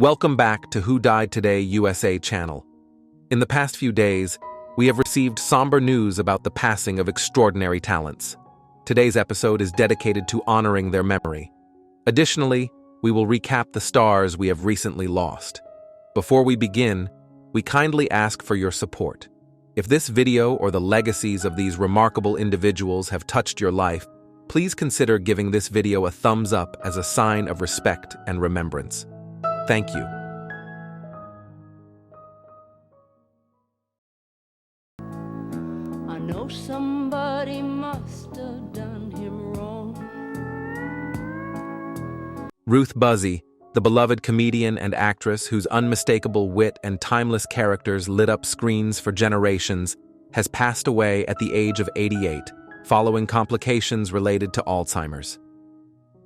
Welcome back to Who Died Today USA channel. In the past few days, we have received somber news about the passing of extraordinary talents. Today's episode is dedicated to honoring their memory. Additionally, we will recap the stars we have recently lost. Before we begin, we kindly ask for your support. If this video or the legacies of these remarkable individuals have touched your life, please consider giving this video a thumbs up as a sign of respect and remembrance. Thank you. I know somebody must have done him wrong. Ruth Buzzi, the beloved comedian and actress whose unmistakable wit and timeless characters lit up screens for generations, has passed away at the age of 88, following complications related to Alzheimer's.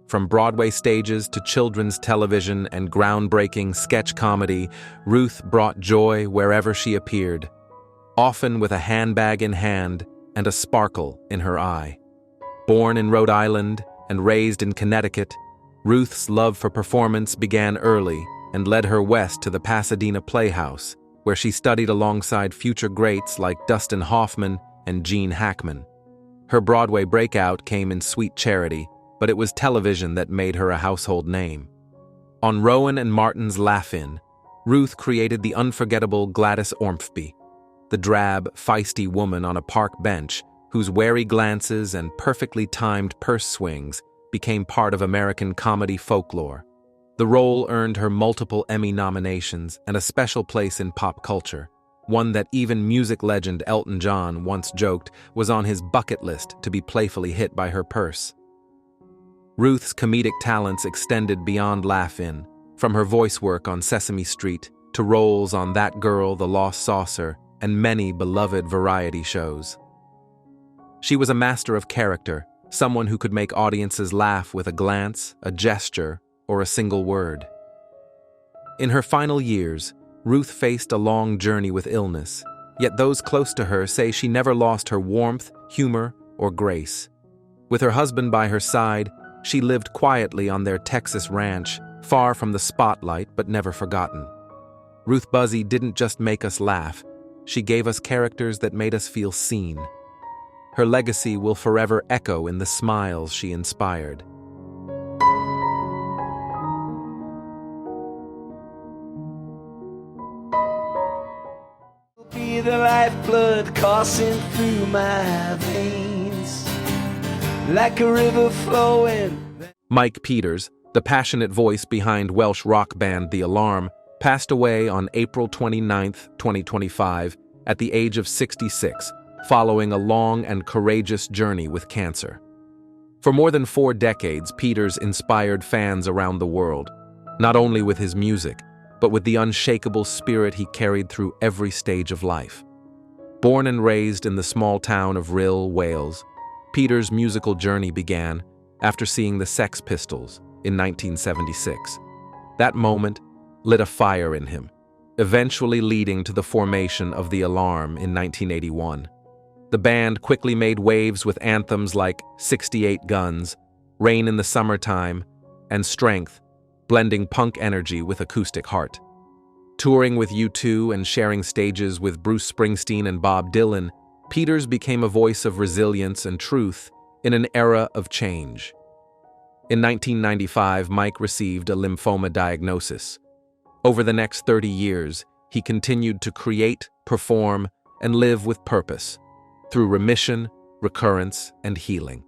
From Broadway stages to children's television and groundbreaking sketch comedy, Ruth brought joy wherever she appeared, often with a handbag in hand and a sparkle in her eye. Born in Rhode Island and raised in Connecticut, Ruth's love for performance began early and led her west to the Pasadena Playhouse, where she studied alongside future greats like Dustin Hoffman and Gene Hackman. Her Broadway breakout came in Sweet Charity, but it was television that made her a household name. On Rowan and Martin's Laugh-In, Ruth created the unforgettable Gladys Ormsby, the drab, feisty woman on a park bench whose wary glances and perfectly timed purse swings became part of American comedy folklore. The role earned her multiple Emmy nominations and a special place in pop culture, one that even music legend Elton John once joked was on his bucket list to be playfully hit by her purse. Ruth's comedic talents extended beyond Laugh-In, from her voice work on Sesame Street to roles on That Girl, The Lost Saucer, and many beloved variety shows. She was a master of character, someone who could make audiences laugh with a glance, a gesture, or a single word. In her final years, Ruth faced a long journey with illness, yet those close to her say she never lost her warmth, humor, or grace. With her husband by her side, she lived quietly on their Texas ranch, far from the spotlight but never forgotten. Ruth Buzzy didn't just make us laugh, she gave us characters that made us feel seen. Her legacy will forever echo in the smiles she inspired. Be the lifeblood coursing through my veins, like a river flowing. Mike Peters, the passionate voice behind Welsh rock band The Alarm, passed away on April 29, 2025, at the age of 66, following a long and courageous journey with cancer. For more than 4 decades, Peters inspired fans around the world, not only with his music, but with the unshakable spirit he carried through every stage of life. Born and raised in the small town of Rhyl, Wales, Peters' musical journey began after seeing the Sex Pistols in 1976. That moment lit a fire in him, eventually leading to the formation of The Alarm in 1981. The band quickly made waves with anthems like 68 Guns, Rain in the Summertime, and Strength, blending punk energy with acoustic heart. Touring with U2 and sharing stages with Bruce Springsteen and Bob Dylan, Peters became a voice of resilience and truth in an era of change. In 1995, Mike received a lymphoma diagnosis. Over the next 30 years, he continued to create, perform, and live with purpose, through remission, recurrence, and healing.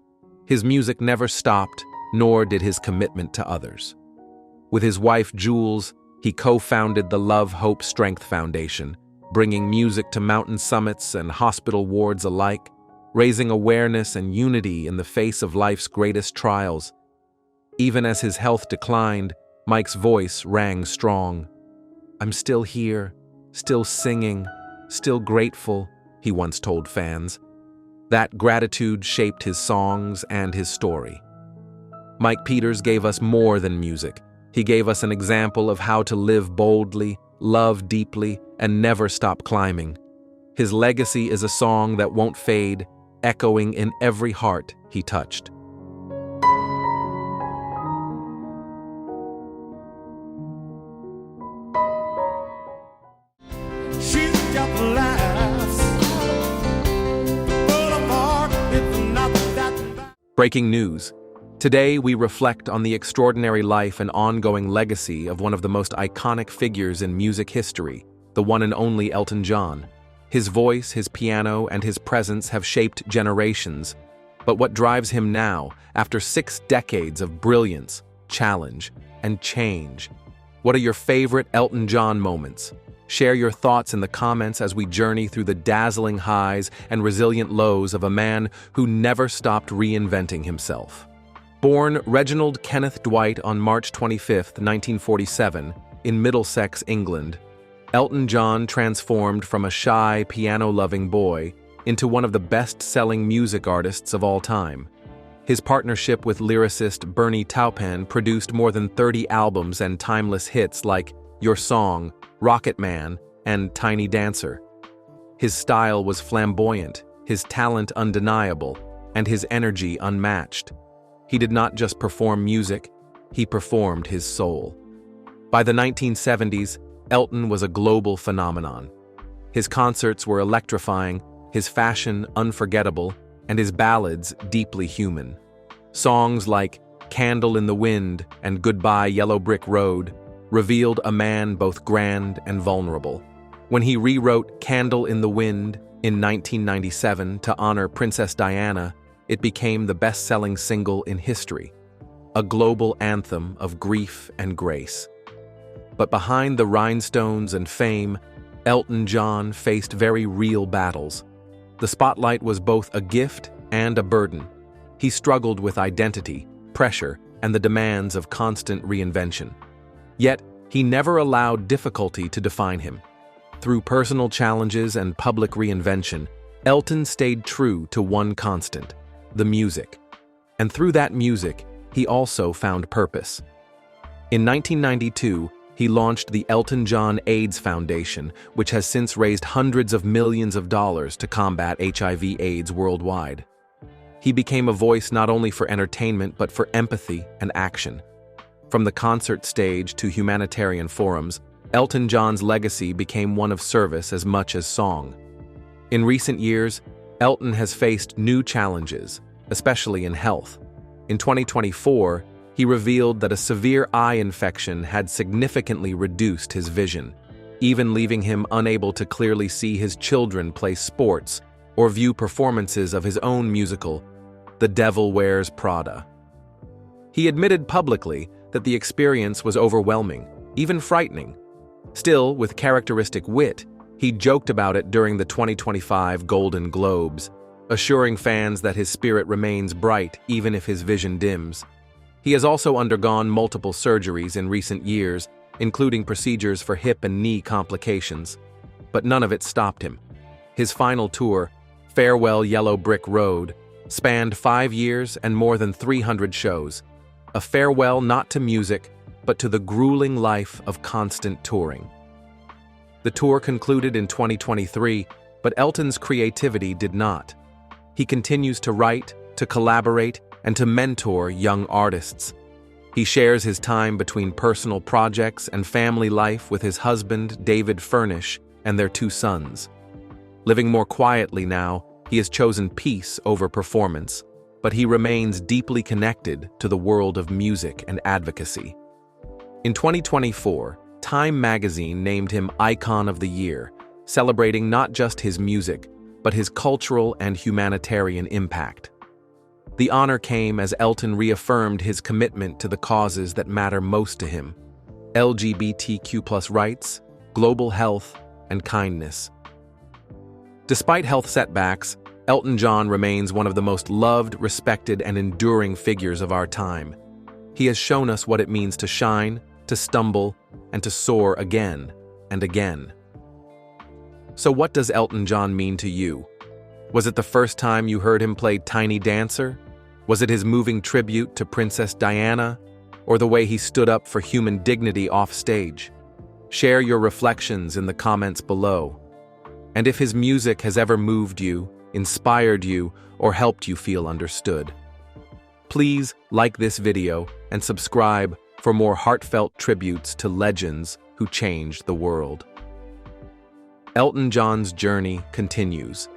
His music never stopped, nor did his commitment to others. With his wife, Jules, he co-founded the Love, Hope, Strength Foundation, bringing music to mountain summits and hospital wards alike, raising awareness and unity in the face of life's greatest trials. Even as his health declined, Mike's voice rang strong. "I'm still here, still singing, still grateful," he once told fans. That gratitude shaped his songs and his story. Mike Peters gave us more than music. He gave us an example of how to live boldly, love deeply, and never stop climbing. His legacy is a song that won't fade, echoing in every heart he touched. Breaking news. Today we reflect on the extraordinary life and ongoing legacy of one of the most iconic figures in music history, the one and only Elton John. His voice, his piano, and his presence have shaped generations. But what drives him now, after 6 decades of brilliance, challenge, and change? What are your favorite Elton John moments? Share your thoughts in the comments as we journey through the dazzling highs and resilient lows of a man who never stopped reinventing himself. Born Reginald Kenneth Dwight on March 25, 1947, in Middlesex, England, Elton John transformed from a shy, piano-loving boy into one of the best-selling music artists of all time. His partnership with lyricist Bernie Taupin produced more than 30 albums and timeless hits like Your Song, Rocket Man, and Tiny Dancer. His style was flamboyant, his talent undeniable, and his energy unmatched. He did not just perform music, he performed his soul. By the 1970s, Elton was a global phenomenon. His concerts were electrifying, his fashion unforgettable, and his ballads deeply human. Songs like Candle in the Wind and Goodbye Yellow Brick Road revealed a man both grand and vulnerable. When he rewrote Candle in the Wind in 1997 to honor Princess Diana, it became the best-selling single in history, a global anthem of grief and grace. But behind the rhinestones and fame, Elton John faced very real battles. The spotlight was both a gift and a burden. He struggled with identity, pressure, and the demands of constant reinvention. Yet, he never allowed difficulty to define him. Through personal challenges and public reinvention, Elton stayed true to one constant: the music. And through that music, he also found purpose. In 1992, he launched the Elton John AIDS Foundation, which has since raised hundreds of millions of dollars to combat HIV/AIDS worldwide. He became a voice not only for entertainment but for empathy and action. From the concert stage to humanitarian forums, Elton John's legacy became one of service as much as song. In recent years, Elton has faced new challenges, especially in health. In 2024, he revealed that a severe eye infection had significantly reduced his vision, even leaving him unable to clearly see his children play sports or view performances of his own musical, The Devil Wears Prada. He admitted publicly that the experience was overwhelming, even frightening. Still, with characteristic wit, he joked about it during the 2025 Golden Globes, assuring fans that his spirit remains bright even if his vision dims. He has also undergone multiple surgeries in recent years, including procedures for hip and knee complications. But none of it stopped him. His final tour, Farewell Yellow Brick Road, spanned 5 years and more than 300 shows. A farewell not to music, but to the grueling life of constant touring. The tour concluded in 2023, but Elton's creativity did not. He continues to write, to collaborate, and to mentor young artists. He shares his time between personal projects and family life with his husband, David Furnish, and their 2 sons. Living more quietly now, he has chosen peace over performance, but he remains deeply connected to the world of music and advocacy. In 2024, Time magazine named him Icon of the Year, celebrating not just his music, but his cultural and humanitarian impact. The honor came as Elton reaffirmed his commitment to the causes that matter most to him: LGBTQ+ rights, global health, and kindness. Despite health setbacks, Elton John remains one of the most loved, respected, and enduring figures of our time. He has shown us what it means to shine, to stumble, and to soar again and again. So what does Elton John mean to you? Was it the first time you heard him play Tiny Dancer? Was it his moving tribute to Princess Diana? Or the way he stood up for human dignity off stage? Share your reflections in the comments below. And if his music has ever moved you, inspired you, or helped you feel understood, please like this video and subscribe for more heartfelt tributes to legends who changed the world. Elton John's journey continues,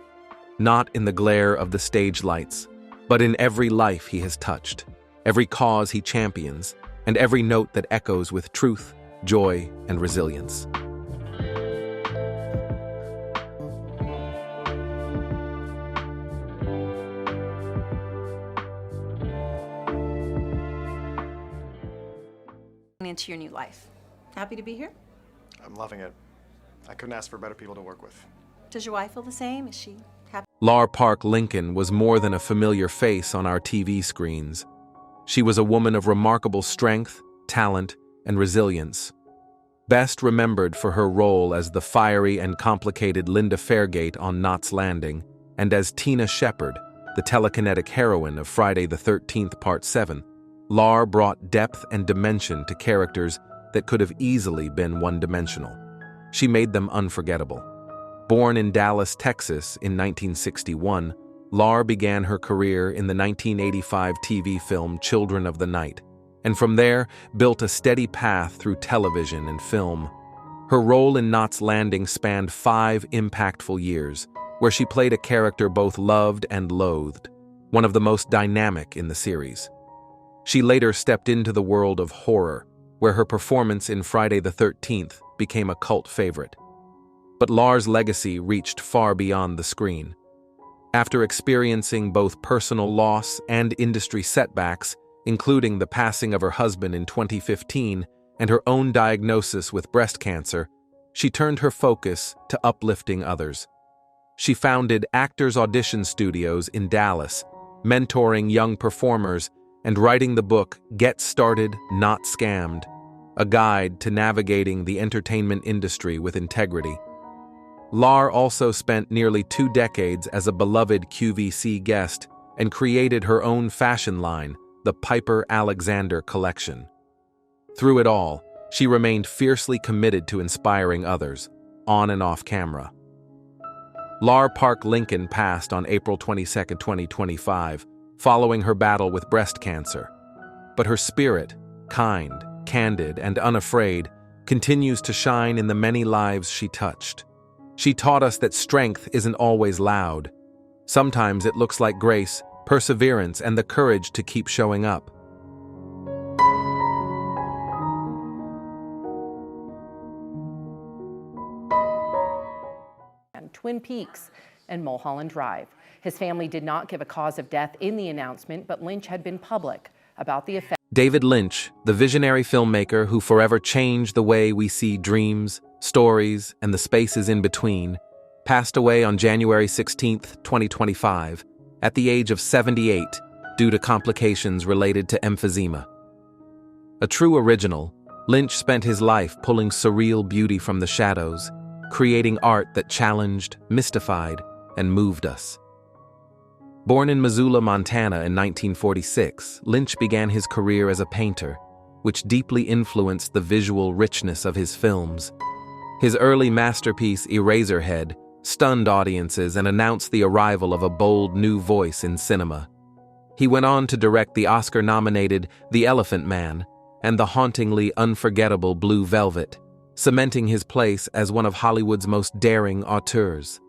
not in the glare of the stage lights, but in every life he has touched, every cause he champions, and every note that echoes with truth, joy, and resilience. Into your new life. Happy to be here? I'm loving it. I couldn't ask for better people to work with. Does your wife feel the same? Is she happy? Lar Park Lincoln was more than a familiar face on our TV screens. She was a woman of remarkable strength, talent, and resilience. Best remembered for her role as the fiery and complicated Linda Fairgate on Knots Landing, and as Tina Shepard, the telekinetic heroine of Friday the 13th Part 7, Lar brought depth and dimension to characters that could have easily been one-dimensional. She made them unforgettable. Born in Dallas, Texas in 1961, Lar began her career in the 1985 TV film Children of the Night, and from there built a steady path through television and film. Her role in Knots Landing spanned 5 impactful years, where she played a character both loved and loathed, one of the most dynamic in the series. She later stepped into the world of horror, where her performance in Friday the 13th became a cult favorite. But Lar's legacy reached far beyond the screen. After experiencing both personal loss and industry setbacks, including the passing of her husband in 2015 and her own diagnosis with breast cancer, she turned her focus to uplifting others. She founded Actors Audition Studios in Dallas, mentoring young performers and writing the book Get Started, Not Scammed, a guide to navigating the entertainment industry with integrity. Lar also spent nearly 2 decades as a beloved QVC guest and created her own fashion line, the Piper Alexander Collection. Through it all, she remained fiercely committed to inspiring others, on and off camera. Lar Park Lincoln passed on April 22, 2025, following her battle with breast cancer. But her spirit, kind, candid, and unafraid, continues to shine in the many lives she touched. She taught us that strength isn't always loud. Sometimes it looks like grace, perseverance, and the courage to keep showing up. Twin Peaks and Mulholland Drive. His family did not give a cause of death in the announcement, but Lynch had been public about the effect. David Lynch, the visionary filmmaker who forever changed the way we see dreams, stories, and the spaces in between, passed away on January 16, 2025, at the age of 78 due to complications related to emphysema. A true original, Lynch spent his life pulling surreal beauty from the shadows, creating art that challenged, mystified, and moved us. Born in Missoula, Montana in 1946, Lynch began his career as a painter, which deeply influenced the visual richness of his films. His early masterpiece, Eraserhead, stunned audiences and announced the arrival of a bold new voice in cinema. He went on to direct the Oscar-nominated The Elephant Man and the hauntingly unforgettable Blue Velvet, cementing his place as one of Hollywood's most daring auteurs.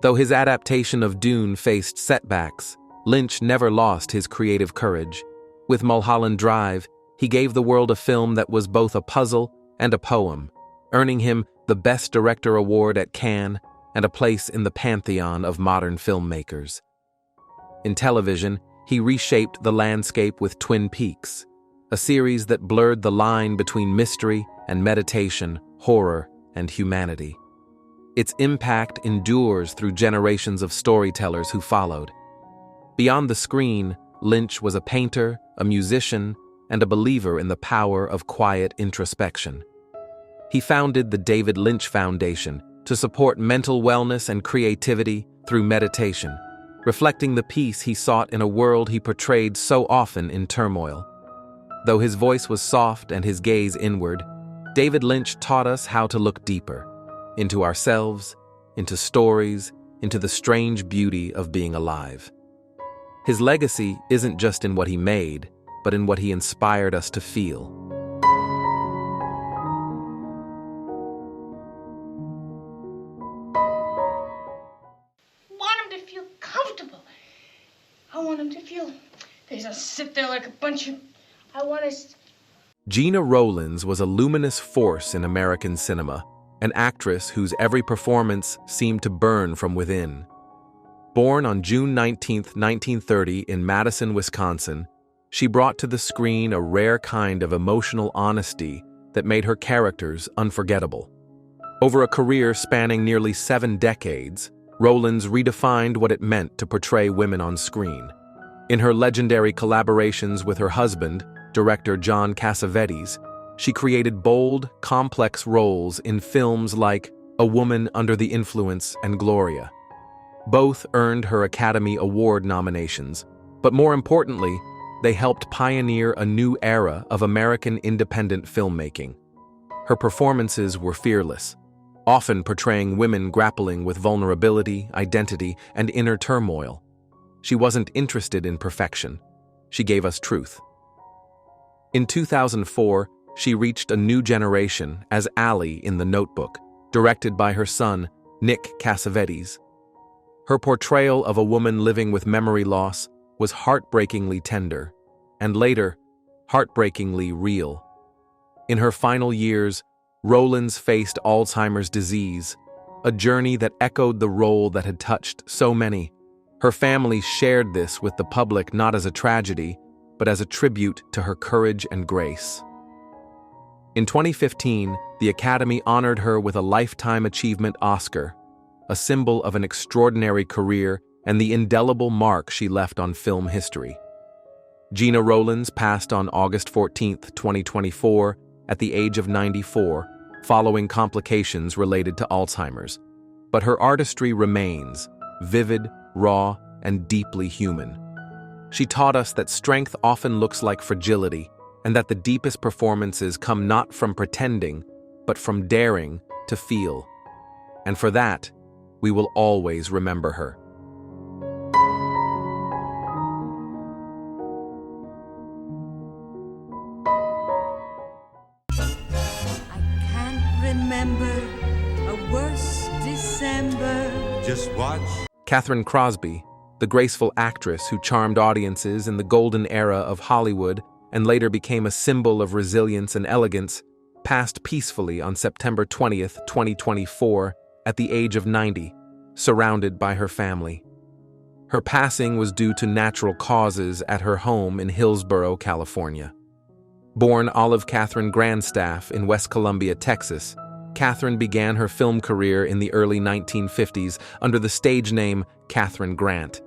Though his adaptation of Dune faced setbacks, Lynch never lost his creative courage. With Mulholland Drive, he gave the world a film that was both a puzzle and a poem, earning him the Best Director award at Cannes and a place in the pantheon of modern filmmakers. In television, he reshaped the landscape with Twin Peaks, a series that blurred the line between mystery and meditation, horror and humanity. Its impact endures through generations of storytellers who followed. Beyond the screen, Lynch was a painter, a musician, and a believer in the power of quiet introspection. He founded the David Lynch Foundation to support mental wellness and creativity through meditation, reflecting the peace he sought in a world he portrayed so often in turmoil. Though his voice was soft and his gaze inward, David Lynch taught us how to look deeper, into ourselves, into stories, into the strange beauty of being alive. His legacy isn't just in what he made, but in what he inspired us to feel. I want him to feel comfortable. I want want them to feel. They just sit there like a bunch of... I want us... Gena Rowlands was a luminous force in American cinema, an actress whose every performance seemed to burn from within. Born on June 19, 1930 in Madison, Wisconsin, she brought to the screen a rare kind of emotional honesty that made her characters unforgettable. Over a career spanning nearly 7 decades, Rowlands redefined what it meant to portray women on screen. In her legendary collaborations with her husband, director John Cassavetes, she created bold, complex roles in films like A Woman Under the Influence and Gloria. Both earned her Academy Award nominations, but more importantly, they helped pioneer a new era of American independent filmmaking. Her performances were fearless, often portraying women grappling with vulnerability, identity, and inner turmoil. She wasn't interested in perfection. She gave us truth. In 2004, she reached a new generation as Allie in The Notebook, directed by her son, Nick Cassavetes. Her portrayal of a woman living with memory loss was heartbreakingly tender, and later, heartbreakingly real. In her final years, Rowlands faced Alzheimer's disease, a journey that echoed the role that had touched so many. Her family shared this with the public not as a tragedy, but as a tribute to her courage and grace. In 2015, the Academy honored her with a Lifetime Achievement Oscar, a symbol of an extraordinary career and the indelible mark she left on film history. Gena Rowlands passed on August 14, 2024, at the age of 94, following complications related to Alzheimer's. But her artistry remains vivid, raw, and deeply human. She taught us that strength often looks like fragility, and that the deepest performances come not from pretending, but from daring to feel. And for that, we will always remember her. I can't remember a worse December. Just watch. Kathryn Crosby, the graceful actress who charmed audiences in the golden era of Hollywood and later became a symbol of resilience and elegance, passed peacefully on September 20th, 2024, at the age of 90, surrounded by her family. Her passing was due to natural causes at her home in Hillsborough, California. Born Olive Kathryn Grandstaff in West Columbia, Texas, Kathryn began her film career in the early 1950s under the stage name Kathryn Grant.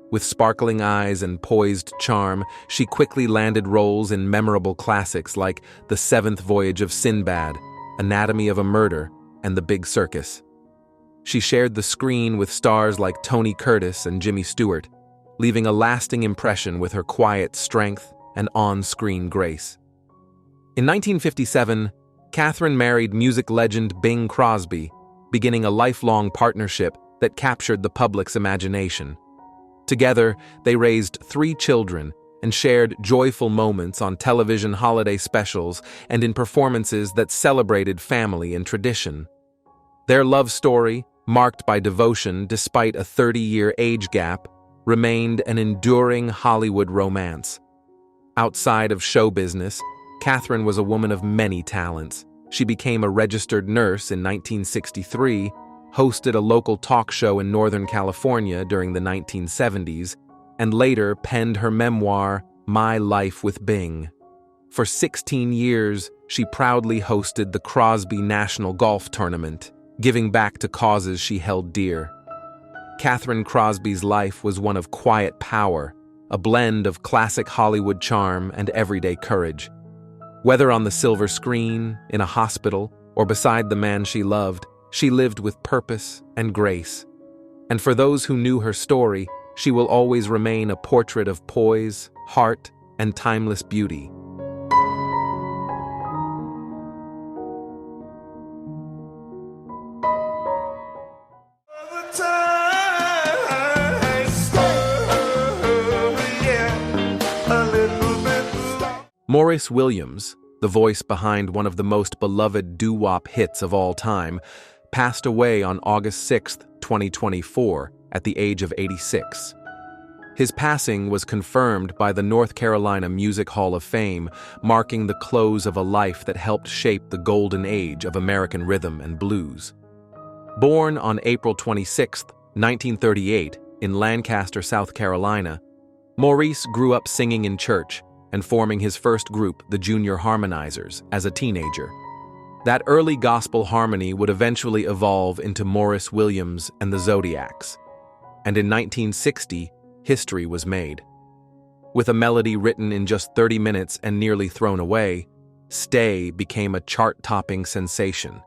With sparkling eyes and poised charm, she quickly landed roles in memorable classics like The Seventh Voyage of Sinbad, Anatomy of a Murder, and The Big Circus. She shared the screen with stars like Tony Curtis and Jimmy Stewart, leaving a lasting impression with her quiet strength and on-screen grace. In 1957, Kathryn married music legend Bing Crosby, beginning a lifelong partnership that captured the public's imagination. Together, they raised 3 children and shared joyful moments on television holiday specials and in performances that celebrated family and tradition. Their love story, marked by devotion despite a 30-year age gap, remained an enduring Hollywood romance. Outside of show business, Kathryn was a woman of many talents. She became a registered nurse in 1963, hosted a local talk show in Northern California during the 1970s, and later penned her memoir, My Life with Bing. For 16 years, she proudly hosted the Crosby National Golf Tournament, giving back to causes she held dear. Kathryn Crosby's life was one of quiet power, a blend of classic Hollywood charm and everyday courage. Whether on the silver screen, in a hospital, or beside the man she loved, she lived with purpose and grace. And for those who knew her story, she will always remain a portrait of poise, heart, and timeless beauty. Maurice Williams, the voice behind one of the most beloved doo-wop hits of all time, passed away on August 6, 2024, at the age of 86. His passing was confirmed by the North Carolina Music Hall of Fame, marking the close of a life that helped shape the golden age of American rhythm and blues. Born on April 26, 1938, in Lancaster, South Carolina, Maurice grew up singing in church and forming his first group, the Junior Harmonizers, as a teenager. That early gospel harmony would eventually evolve into Maurice Williams and the Zodiacs. And in 1960, history was made. With a melody written in just 30 minutes and nearly thrown away, Stay became a chart-topping sensation.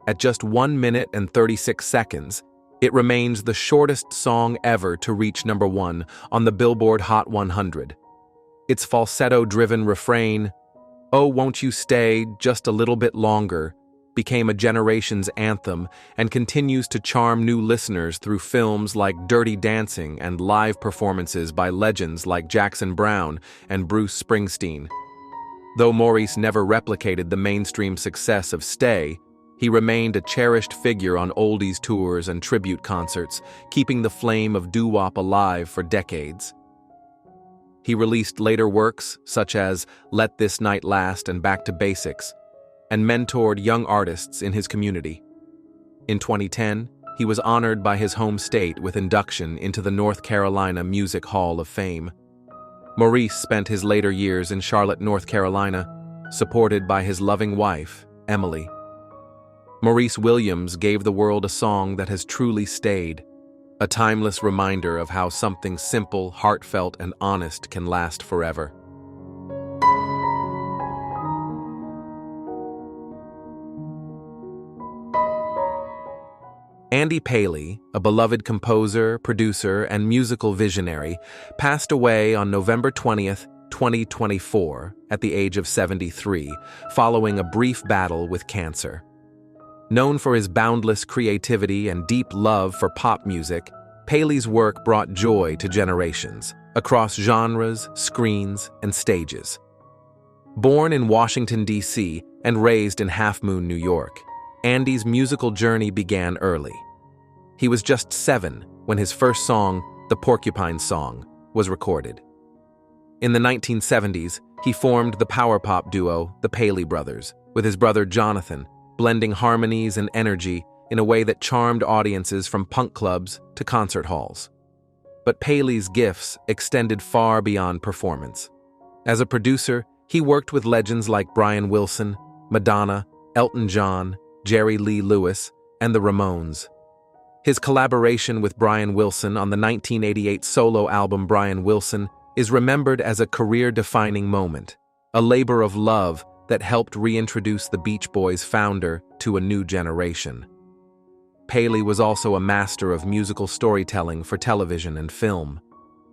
At just 1 minute and 36 seconds, it remains the shortest song ever to reach #1 on the Billboard Hot 100. Its falsetto-driven refrain, "Oh, won't you stay just a little bit longer," became a generation's anthem and continues to charm new listeners through films like Dirty Dancing and live performances by legends like Jackson Browne and Bruce Springsteen. Though Maurice never replicated the mainstream success of Stay, he remained a cherished figure on oldies tours and tribute concerts, keeping the flame of doo-wop alive for decades. He released later works such as Let This Night Last and Back to Basics, and mentored young artists in his community. In 2010, he was honored by his home state with induction into the North Carolina Music Hall of Fame. Maurice spent his later years in Charlotte, North Carolina, supported by his loving wife, Emily. Maurice Williams gave the world a song that has truly stayed, a timeless reminder of how something simple, heartfelt, and honest can last forever. Andy Paley, a beloved composer, producer, and musical visionary, passed away on November 20th, 2024, at the age of 73, following a brief battle with cancer. Known for his boundless creativity and deep love for pop music, Paley's work brought joy to generations, across genres, screens, and stages. Born in Washington, D.C., and raised in Half Moon, New York, Andy's musical journey began early. He was just 7 when his first song, The Porcupine Song, was recorded. In the 1970s, he formed the power pop duo, the Paley Brothers, with his brother Jonathan, blending harmonies and energy in a way that charmed audiences from punk clubs to concert halls. But Paley's gifts extended far beyond performance. As a producer, he worked with legends like Brian Wilson, Madonna, Elton John, Jerry Lee Lewis, and the Ramones. His collaboration with Brian Wilson on the 1988 solo album Brian Wilson is remembered as a career-defining moment, a labor of love that helped reintroduce the Beach Boys' founder to a new generation. Paley was also a master of musical storytelling for television and film.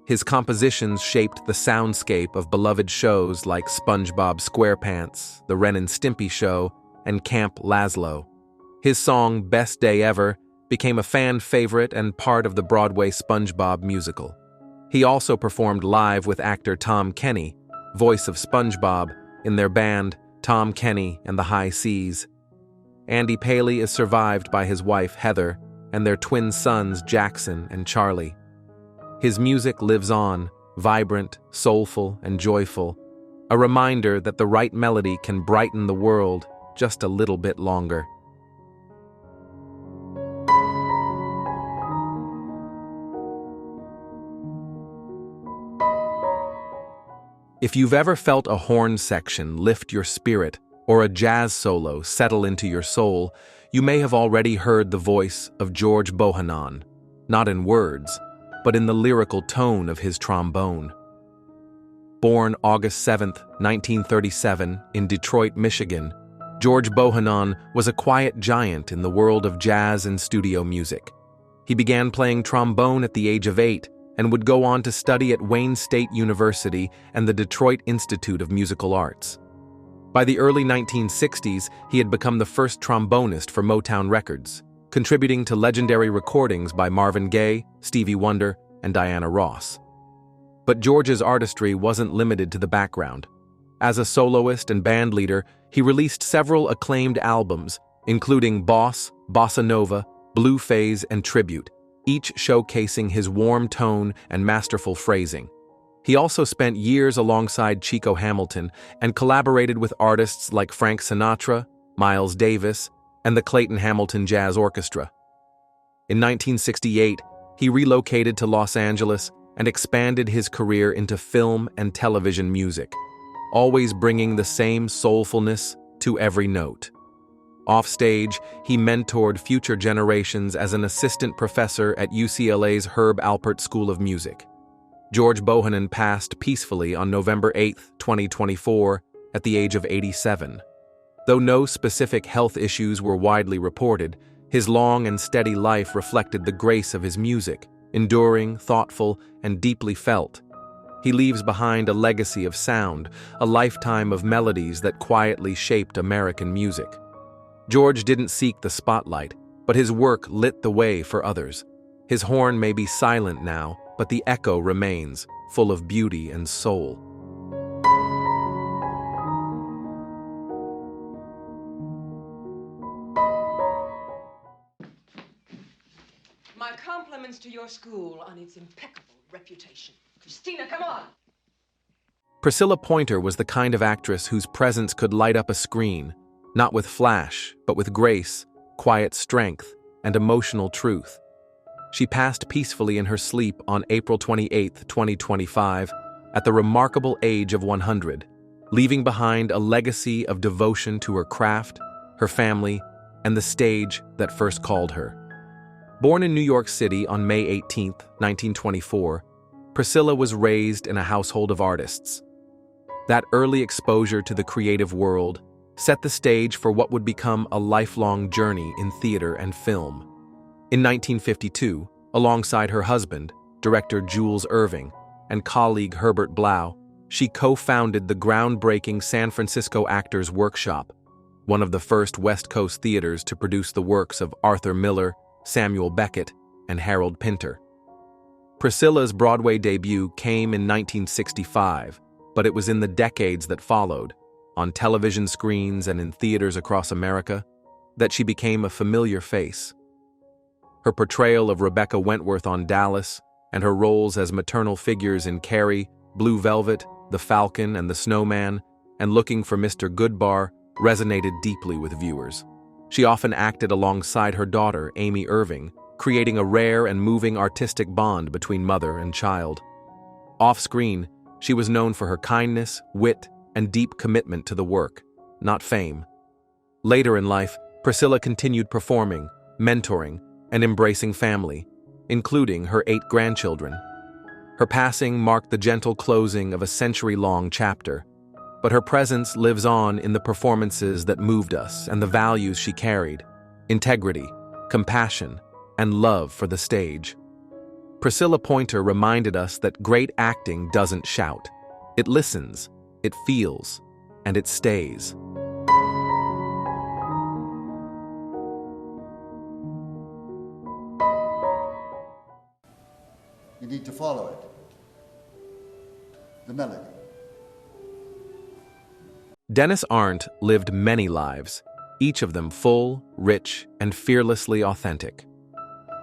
His compositions shaped the soundscape of beloved shows like SpongeBob SquarePants, The Ren and Stimpy Show, and Camp Lazlo. His song, Best Day Ever, became a fan favorite and part of the Broadway SpongeBob musical. He also performed live with actor Tom Kenny, voice of SpongeBob, in their band Tom Kenny and the High Seas. Andy Paley is survived by his wife Heather and their twin sons Jackson and Charlie. His music lives on, vibrant, soulful, and joyful, a reminder that the right melody can brighten the world just a little bit longer. If you've ever felt a horn section lift your spirit or a jazz solo settle into your soul, you may have already heard the voice of George Bohanan, not in words, but in the lyrical tone of his trombone. Born August 7, 1937, in Detroit, Michigan, George Bohanan was a quiet giant in the world of jazz and studio music. He began playing trombone at the age of 8 and would go on to study at Wayne State University and the Detroit Institute of Musical Arts. By the early 1960s, he had become the first trombonist for Motown Records, contributing to legendary recordings by Marvin Gaye, Stevie Wonder, and Diana Ross. But George's artistry wasn't limited to the background. As a soloist and band leader, he released several acclaimed albums, including Boss, Bossa Nova, Blue Phase, and Tribute, each showcasing his warm tone and masterful phrasing. He also spent years alongside Chico Hamilton and collaborated with artists like Frank Sinatra, Miles Davis, and the Clayton Hamilton Jazz Orchestra. In 1968, he relocated to Los Angeles and expanded his career into film and television music, always bringing the same soulfulness to every note. Offstage, he mentored future generations as an assistant professor at UCLA's Herb Alpert School of Music. George Bohanan passed peacefully on November 8, 2024, at the age of 87. Though no specific health issues were widely reported, his long and steady life reflected the grace of his music, enduring, thoughtful, and deeply felt. He leaves behind a legacy of sound, a lifetime of melodies that quietly shaped American music. George didn't seek the spotlight, but his work lit the way for others. His horn may be silent now, but the echo remains, full of beauty and soul. My compliments to your school on its impeccable reputation. Christina, come on! Priscilla Pointer was the kind of actress whose presence could light up a screen, not with flash, but with grace, quiet strength, and emotional truth. She passed peacefully in her sleep on April 28, 2025, at the remarkable age of 100, leaving behind a legacy of devotion to her craft, her family, and the stage that first called her. Born in New York City on May 18, 1924, Priscilla was raised in a household of artists. That early exposure to the creative world set the stage for what would become a lifelong journey in theater and film. In 1952, alongside her husband, director Jules Irving, and colleague Herbert Blau, she co-founded the groundbreaking San Francisco Actors Workshop, one of the first West Coast theaters to produce the works of Arthur Miller, Samuel Beckett, and Harold Pinter. Priscilla's Broadway debut came in 1965, but it was in the decades that followed, on television screens and in theaters across America, that she became a familiar face. Her portrayal of Rebecca Wentworth on Dallas and her roles as maternal figures in Carrie, Blue Velvet, The Falcon, and The Snowman, and Looking for Mr. Goodbar resonated deeply with viewers. She often acted alongside her daughter, Amy Irving, creating a rare and moving artistic bond between mother and child. Off-screen, she was known for her kindness, wit, and deep commitment to the work, not fame. Later in life, Priscilla continued performing, mentoring, and embracing family, including her 8 grandchildren. Her passing marked the gentle closing of a century-long chapter, but her presence lives on in the performances that moved us and the values she carried: integrity, compassion, and love for the stage. Priscilla Pointer reminded us that great acting doesn't shout. It listens, it feels, and it stays. You need to follow it. The melody. Dennis Arndt lived many lives, each of them full, rich, and fearlessly authentic.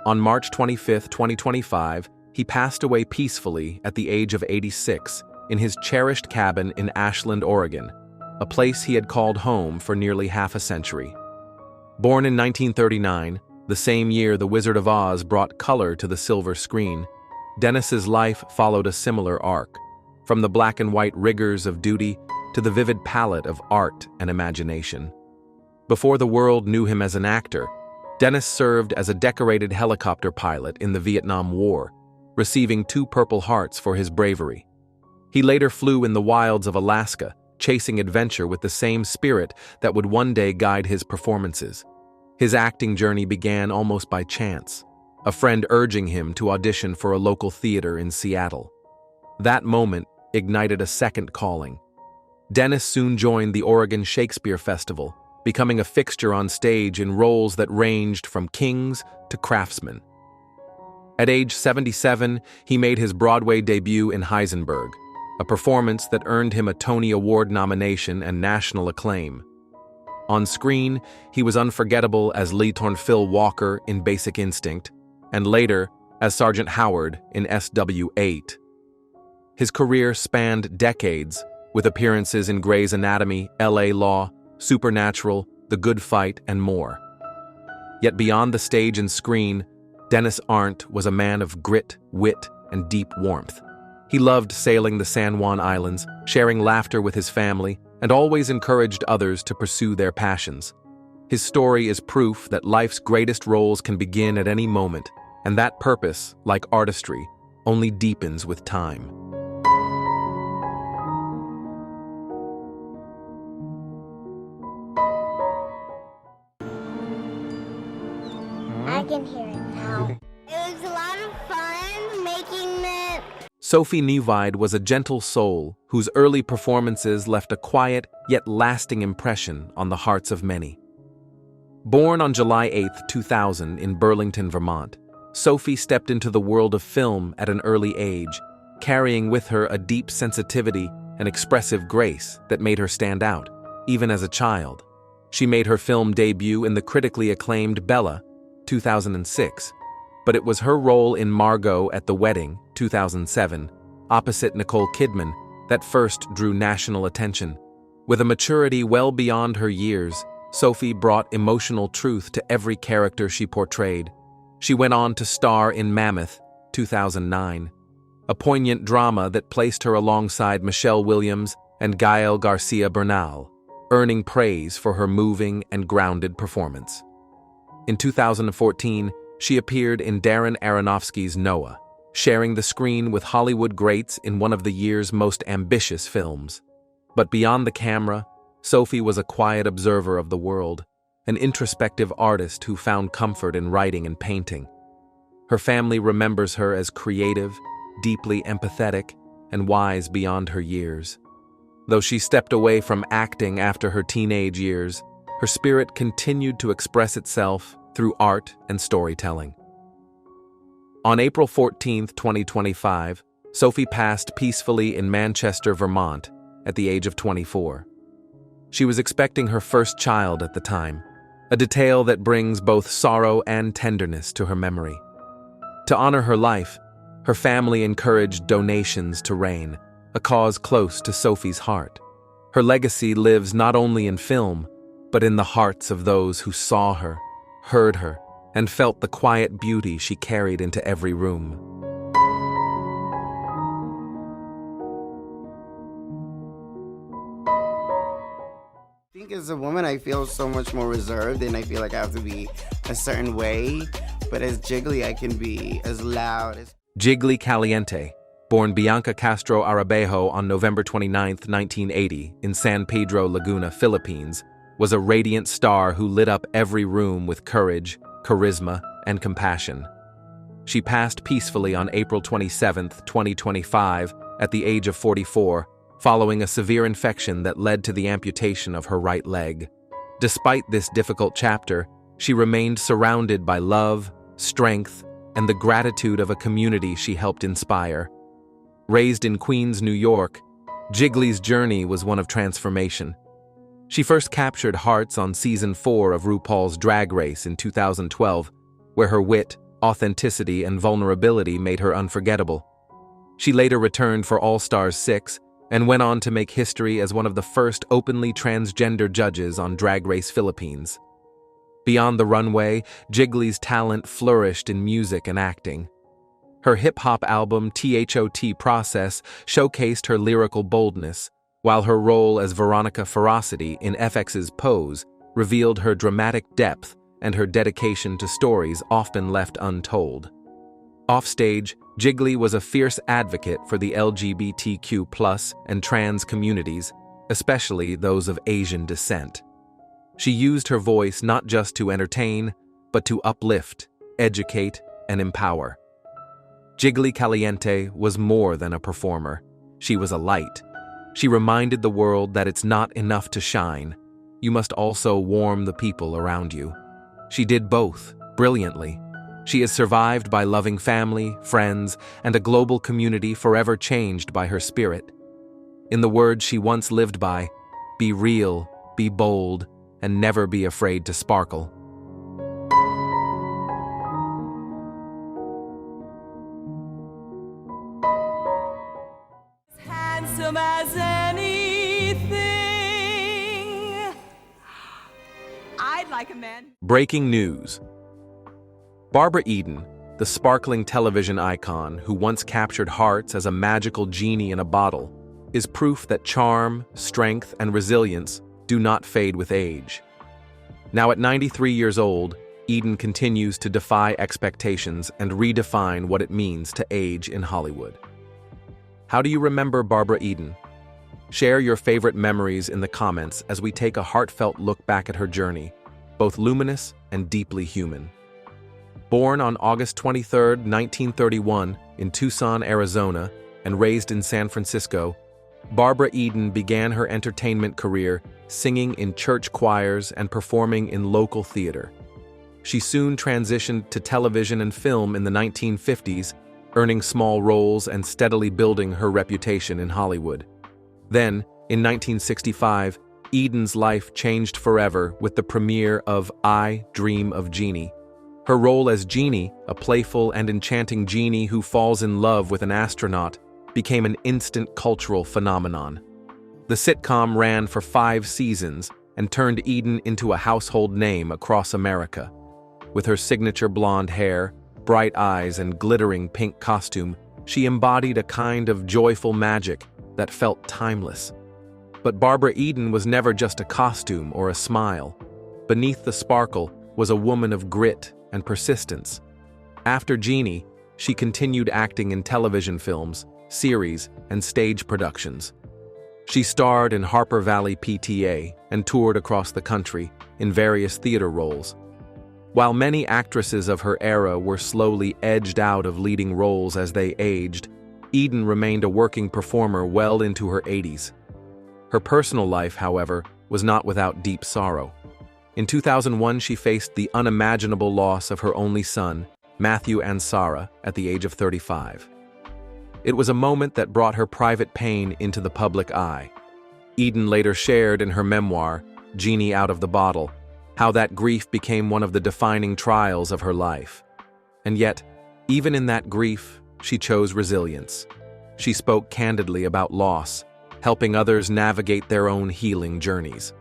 On March 25, 2025, he passed away peacefully at the age of 86 in his cherished cabin in Ashland, Oregon, a place he had called home for nearly half a century. Born in 1939, the same year The Wizard of Oz brought color to the silver screen, Dennis's life followed a similar arc, from the black and white rigors of duty to the vivid palette of art and imagination. Before the world knew him as an actor, Dennis served as a decorated helicopter pilot in the Vietnam War, receiving 2 Purple Hearts for his bravery. He later flew in the wilds of Alaska, chasing adventure with the same spirit that would one day guide his performances. His acting journey began almost by chance, a friend urging him to audition for a local theater in Seattle. That moment ignited a second calling. Dennis soon joined the Oregon Shakespeare Festival, becoming a fixture on stage in roles that ranged from kings to craftsmen. At age 77, he made his Broadway debut in Heisenberg, a performance that earned him a Tony Award nomination and national acclaim. On screen, he was unforgettable as Lee Thornfill Walker in Basic Instinct, and later as Sergeant Howard in SW8. His career spanned decades, with appearances in Grey's Anatomy, LA Law, Supernatural, The Good Fight, and more. Yet beyond the stage and screen, Dennis Arndt was a man of grit, wit, and deep warmth. He loved sailing the San Juan Islands, sharing laughter with his family, and always encouraged others to pursue their passions. His story is proof that life's greatest roles can begin at any moment, and that purpose, like artistry, only deepens with time. I can hear it now. It was a lot of fun making it. Sophie Nevins was a gentle soul whose early performances left a quiet yet lasting impression on the hearts of many. Born on July 8, 2000 in Burlington, Vermont, Sophie stepped into the world of film at an early age, carrying with her a deep sensitivity and expressive grace that made her stand out, even as a child. She made her film debut in the critically acclaimed Bella, 2006, but it was her role in Margot at the Wedding, 2007, opposite Nicole Kidman, that first drew national attention. With a maturity well beyond her years, Sophie brought emotional truth to every character she portrayed. She went on to star in Mammoth, 2009, a poignant drama that placed her alongside Michelle Williams and Gael Garcia Bernal, earning praise for her moving and grounded performance. In 2014, she appeared in Darren Aronofsky's Noah, sharing the screen with Hollywood greats in one of the year's most ambitious films. But beyond the camera, Sophie was a quiet observer of the world, an introspective artist who found comfort in writing and painting. Her family remembers her as creative, deeply empathetic, and wise beyond her years. Though she stepped away from acting after her teenage years, her spirit continued to express itself through art and storytelling. On April 14, 2025, Sophie passed peacefully in Manchester, Vermont, at the age of 24. She was expecting her first child at the time, a detail that brings both sorrow and tenderness to her memory. To honor her life, her family encouraged donations to RAIN, a cause close to Sophie's heart. Her legacy lives not only in film, but in the hearts of those who saw her, heard her, and felt the quiet beauty she carried into every room. I think as a woman, I feel so much more reserved, and I feel like I have to be a certain way. But as Jiggly, I can be as loud as... Jiggly Caliente, born Bianca Castro Arabejo on November 29, 1980, in San Pedro Laguna, Philippines, was a radiant star who lit up every room with courage, charisma, and compassion. She passed peacefully on April 27, 2025, at the age of 44, following a severe infection that led to the amputation of her right leg. Despite this difficult chapter, she remained surrounded by love, strength, and the gratitude of a community she helped inspire. Raised in Queens, New York, Jiggly's journey was one of transformation. She first captured hearts on Season 4 of RuPaul's Drag Race in 2012, where her wit, authenticity, and vulnerability made her unforgettable. She later returned for All Stars 6 and went on to make history as one of the first openly transgender judges on Drag Race Philippines. Beyond the runway, Jiggly's talent flourished in music and acting. Her hip-hop album THOT Process showcased her lyrical boldness, while her role as Veronica Ferocity in FX's Pose revealed her dramatic depth and her dedication to stories often left untold. Offstage, Jiggly was a fierce advocate for the LGBTQ+ and trans communities, especially those of Asian descent. She used her voice not just to entertain, but to uplift, educate, and empower. Jiggly Caliente was more than a performer. She was a light. She reminded the world that it's not enough to shine. You must also warm the people around you. She did both, brilliantly. She is survived by loving family, friends, and a global community forever changed by her spirit. In the words she once lived by, be real, be bold, and never be afraid to sparkle. like a man. Breaking news. Barbara Eden, the sparkling television icon who once captured hearts as a magical genie in a bottle, is proof that charm, strength, and resilience do not fade with age. Now at 93 years old, Eden continues to defy expectations and redefine what it means to age in Hollywood. How do you remember Barbara Eden? Share your favorite memories in the comments as we take a heartfelt look back at her journey, both luminous and deeply human. Born on August 23, 1931, in Tucson, Arizona, and raised in San Francisco, Barbara Eden began her entertainment career singing in church choirs and performing in local theater. She soon transitioned to television and film in the 1950s, earning small roles and steadily building her reputation in Hollywood. Then, in 1965, Eden's life changed forever with the premiere of I Dream of Jeannie. Her role as Jeannie, a playful and enchanting genie who falls in love with an astronaut, became an instant cultural phenomenon. The sitcom ran for 5 seasons and turned Eden into a household name across America. With her signature blonde hair, bright eyes, and glittering pink costume, she embodied a kind of joyful magic that felt timeless. But Barbara Eden was never just a costume or a smile. Beneath the sparkle was a woman of grit and persistence. After Jeannie, she continued acting in television films, series, and stage productions. She starred in Harper Valley PTA and toured across the country in various theater roles. While many actresses of her era were slowly edged out of leading roles as they aged, Eden remained a working performer well into her 80s. Her personal life, however, was not without deep sorrow. In 2001, she faced the unimaginable loss of her only son, Matthew Ansara, at the age of 35. It was a moment that brought her private pain into the public eye. Eden later shared in her memoir, Genie Out of the Bottle, how that grief became one of the defining trials of her life. And yet, even in that grief, she chose resilience. She spoke candidly about loss, helping others navigate their own healing journeys.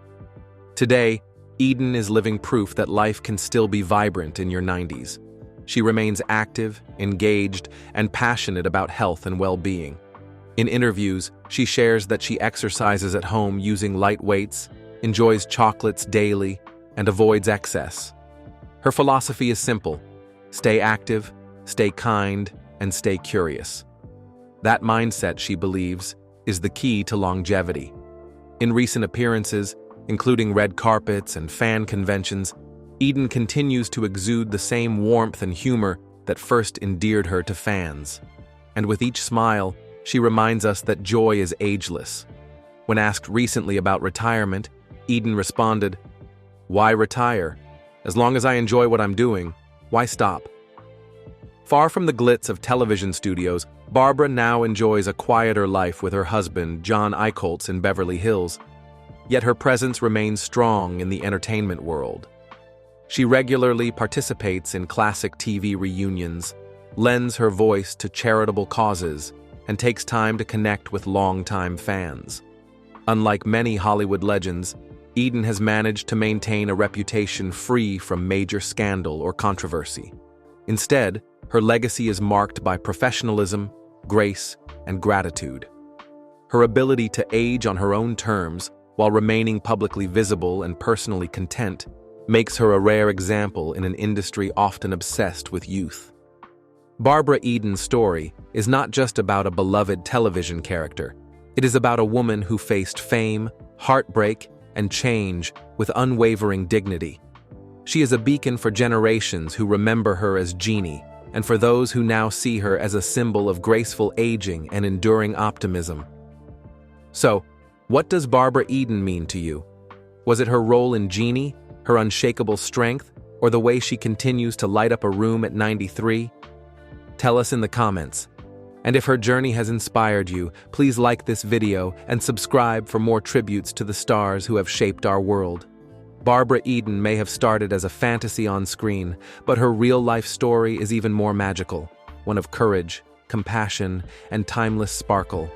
Today, Eden is living proof that life can still be vibrant in your 90s. She remains active, engaged, and passionate about health and well-being. In interviews, she shares that she exercises at home using light weights, enjoys chocolates daily, and avoids excess. Her philosophy is simple: stay active, stay kind, and stay curious. That mindset, she believes, is the key to longevity. In recent appearances, including red carpets and fan conventions, Eden continues to exude the same warmth and humor that first endeared her to fans. And with each smile, she reminds us that joy is ageless. When asked recently about retirement, Eden responded, "Why retire? As long as I enjoy what I'm doing, why stop?" Far from the glitz of television studios, Barbara now enjoys a quieter life with her husband, John Eichholtz, in Beverly Hills. Yet her presence remains strong in the entertainment world. She regularly participates in classic TV reunions, lends her voice to charitable causes, and takes time to connect with longtime fans. Unlike many Hollywood legends, Eden has managed to maintain a reputation free from major scandal or controversy. Instead, her legacy is marked by professionalism, grace, and gratitude. Her ability to age on her own terms while remaining publicly visible and personally content makes her a rare example in an industry often obsessed with youth. Barbara Eden's story is not just about a beloved television character. It is about a woman who faced fame, heartbreak, and change with unwavering dignity. She is a beacon for generations who remember her as Jeannie, and for those who now see her as a symbol of graceful aging and enduring optimism. So, what does Barbara Eden mean to you? Was it her role in Jeannie, her unshakable strength, or the way she continues to light up a room at 93? Tell us in the comments. And if her journey has inspired you, please like this video and subscribe for more tributes to the stars who have shaped our world. Barbara Eden may have started as a fantasy on screen, but her real-life story is even more magical, one of courage, compassion, and timeless sparkle.